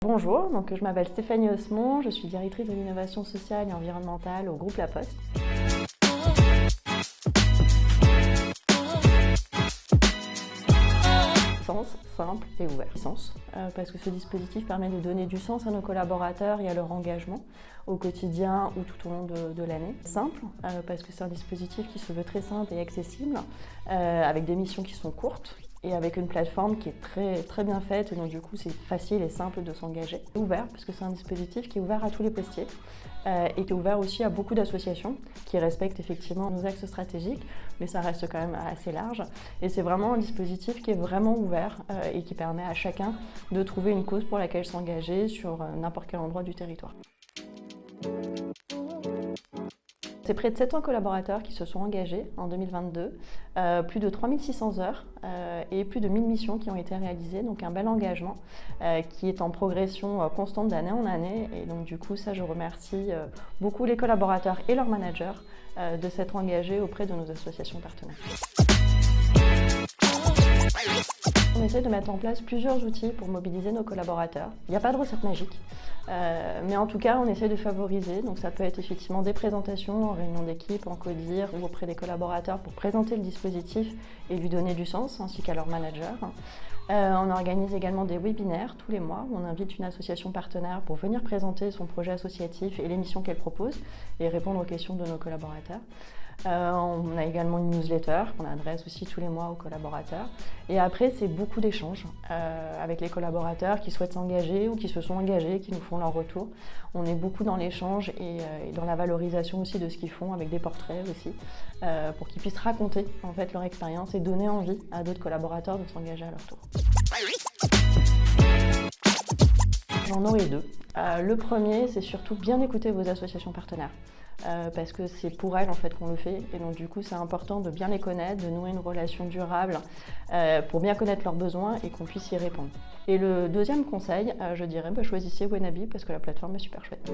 Bonjour, donc je m'appelle Stéphanie Osmond, je suis directrice de l'innovation sociale et environnementale au groupe La Poste. Sens, simple et ouvert. Sens, parce que ce dispositif permet de donner du sens à nos collaborateurs et à leur engagement au quotidien ou tout au long de l'année. Simple, parce que c'est un dispositif qui se veut très simple et accessible, avec des missions qui sont courtes et avec une plateforme qui est très bien faite et donc du coup c'est facile et simple de s'engager. Ouvert, parce que c'est un dispositif qui est ouvert à tous les postiers et qui est ouvert aussi à beaucoup d'associations qui respectent effectivement nos axes stratégiques, mais ça reste quand même assez large. Et c'est vraiment un dispositif qui est vraiment ouvert et qui permet à chacun de trouver une cause pour laquelle s'engager sur n'importe quel endroit du territoire. C'est près de 700 collaborateurs qui se sont engagés en 2022, plus de 3600 heures et plus de 1000 missions qui ont été réalisées, donc un bel engagement qui est en progression constante d'année en année. Et donc du coup, ça je remercie beaucoup les collaborateurs et leurs managers de s'être engagés auprès de nos associations partenaires. On essaie de mettre en place plusieurs outils pour mobiliser nos collaborateurs. Il n'y a pas de recette magique, mais en tout cas, on essaie de favoriser. Donc ça peut être effectivement des présentations en réunion d'équipe, en codir ou auprès des collaborateurs pour présenter le dispositif et lui donner du sens, ainsi qu'à leur manager. On organise également des webinaires tous les mois où on invite une association partenaire pour venir présenter son projet associatif et les missions qu'elle propose et répondre aux questions de nos collaborateurs. On a également une newsletter qu'on adresse aussi tous les mois aux collaborateurs. Et après, c'est beaucoup d'échanges avec les collaborateurs qui souhaitent s'engager ou qui se sont engagés, qui nous font leur retour. On est beaucoup dans l'échange et dans la valorisation aussi de ce qu'ils font, avec des portraits aussi, pour qu'ils puissent raconter en fait leur expérience et donner envie à d'autres collaborateurs de s'engager à leur tour. J'en aurai deux. Le premier, c'est surtout bien écouter vos associations partenaires. Parce que c'est pour elles en fait qu'on le fait et donc du coup c'est important de bien les connaître, de nouer une relation durable pour bien connaître leurs besoins et qu'on puisse y répondre. Et le deuxième conseil, je dirais choisissez Wenabi parce que la plateforme est super chouette.